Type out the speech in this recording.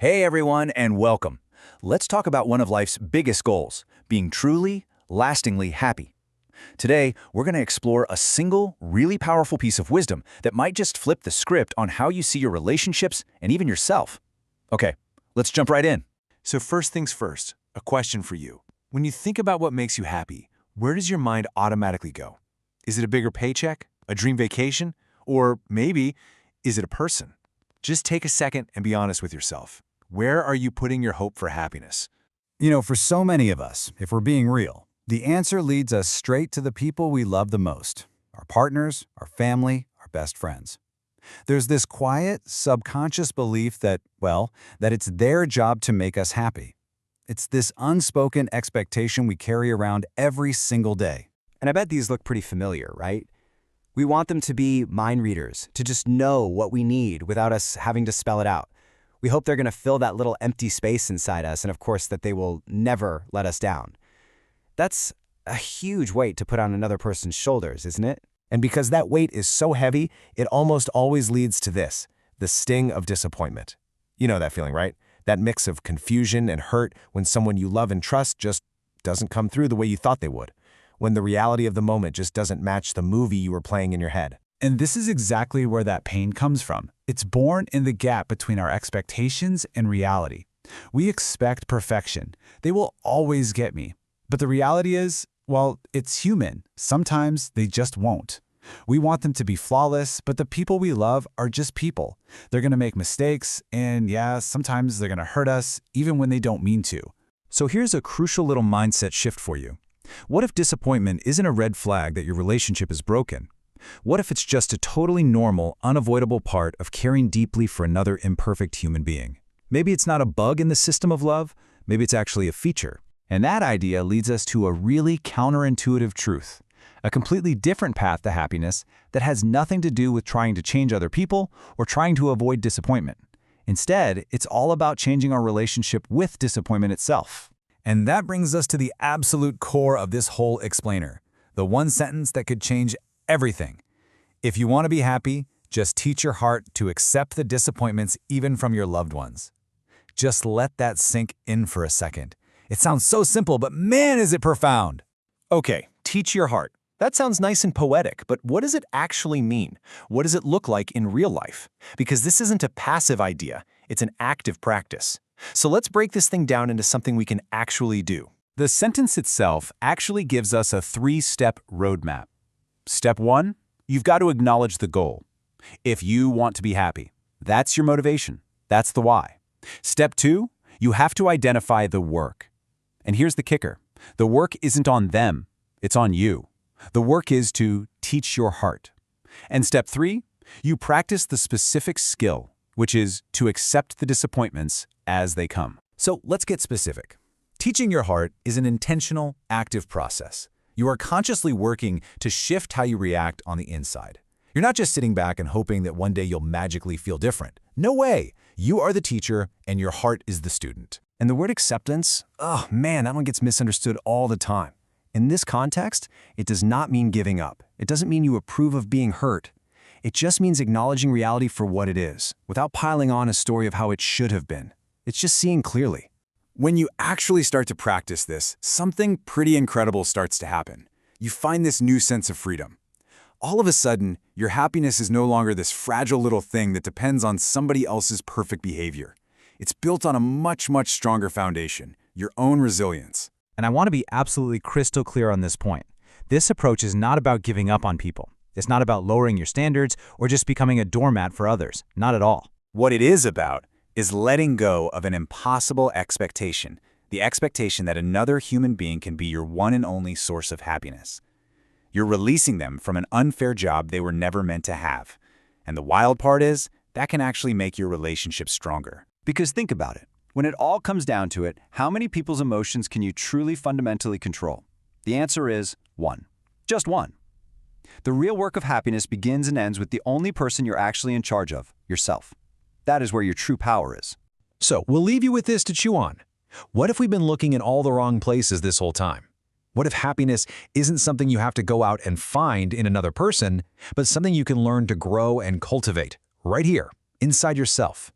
Hey everyone, and welcome. Let's talk about one of life's biggest goals, being truly, lastingly happy. Today, we're going to explore a single, really powerful piece of wisdom that might just flip the script on how you see your relationships and even yourself. Okay, let's jump right in. So first things first, a question for you. When you think about what makes you happy, where does your mind automatically go? Is it a bigger paycheck, a dream vacation, or maybe, is it a person? Just take a second and be honest with yourself. Where are you putting your hope for happiness? For so many of us, if we're being real, the answer leads us straight to the people we love the most, our partners, our family, our best friends. There's this quiet, subconscious belief that it's their job to make us happy. It's this unspoken expectation we carry around every single day. And I bet these look pretty familiar, right? We want them to be mind readers, to just know what we need without us having to spell it out. We hope they're going to fill that little empty space inside us, and of course that they will never let us down. That's a huge weight to put on another person's shoulders, isn't it? And because that weight is so heavy, it almost always leads to this, the sting of disappointment. You know that feeling, right? That mix of confusion and hurt when someone you love and trust just doesn't come through the way you thought they would, when the reality of the moment just doesn't match the movie you were playing in your head. And this is exactly where that pain comes from. It's born in the gap between our expectations and reality. We expect perfection. They will always get me. But the reality is, it's human. Sometimes they just won't. We want them to be flawless, but the people we love are just people. They're going to make mistakes, and sometimes they're going to hurt us, even when they don't mean to. So here's a crucial little mindset shift for you. What if disappointment isn't a red flag that your relationship is broken? What if it's just a totally normal, unavoidable part of caring deeply for another imperfect human being? Maybe it's not a bug in the system of love, maybe it's actually a feature. And that idea leads us to a really counterintuitive truth, a completely different path to happiness that has nothing to do with trying to change other people or trying to avoid disappointment. Instead, it's all about changing our relationship with disappointment itself. And that brings us to the absolute core of this whole explainer, the one sentence that could change everything. If you want to be happy, just teach your heart to accept the disappointments even from your loved ones. Just let that sink in for a second. It sounds so simple, but man, is it profound. Okay, teach your heart. That sounds nice and poetic, but what does it actually mean? What does it look like in real life? Because this isn't a passive idea, it's an active practice. So let's break this thing down into something we can actually do. The sentence itself actually gives us a 3-step roadmap. Step 1, you've got to acknowledge the goal. If you want to be happy, that's your motivation. That's the why. Step 2, you have to identify the work. And here's the kicker. The work isn't on them, it's on you. The work is to teach your heart. And step 3, you practice the specific skill, which is to accept the disappointments as they come. So let's get specific. Teaching your heart is an intentional, active process. You are consciously working to shift how you react on the inside. You're not just sitting back and hoping that one day you'll magically feel different. No way! You are the teacher and your heart is the student. And the word acceptance, that one gets misunderstood all the time. In this context, it does not mean giving up. It doesn't mean you approve of being hurt. It just means acknowledging reality for what it is, without piling on a story of how it should have been. It's just seeing clearly. When you actually start to practice this, something pretty incredible starts to happen. You find this new sense of freedom. All of a sudden, your happiness is no longer this fragile little thing that depends on somebody else's perfect behavior. It's built on a much, much stronger foundation, your own resilience. And I want to be absolutely crystal clear on this point. This approach is not about giving up on people. It's not about lowering your standards or just becoming a doormat for others. Not at all. What it is about is letting go of an impossible expectation, the expectation that another human being can be your one and only source of happiness. You're releasing them from an unfair job they were never meant to have. And the wild part is, that can actually make your relationship stronger. Because think about it. When it all comes down to it, how many people's emotions can you truly fundamentally control? The answer is 1. Just 1. The real work of happiness begins and ends with the only person you're actually in charge of, yourself. That is where your true power is. So we'll leave you with this to chew on. What if we've been looking in all the wrong places this whole time? What if happiness isn't something you have to go out and find in another person, but something you can learn to grow and cultivate right here, inside yourself?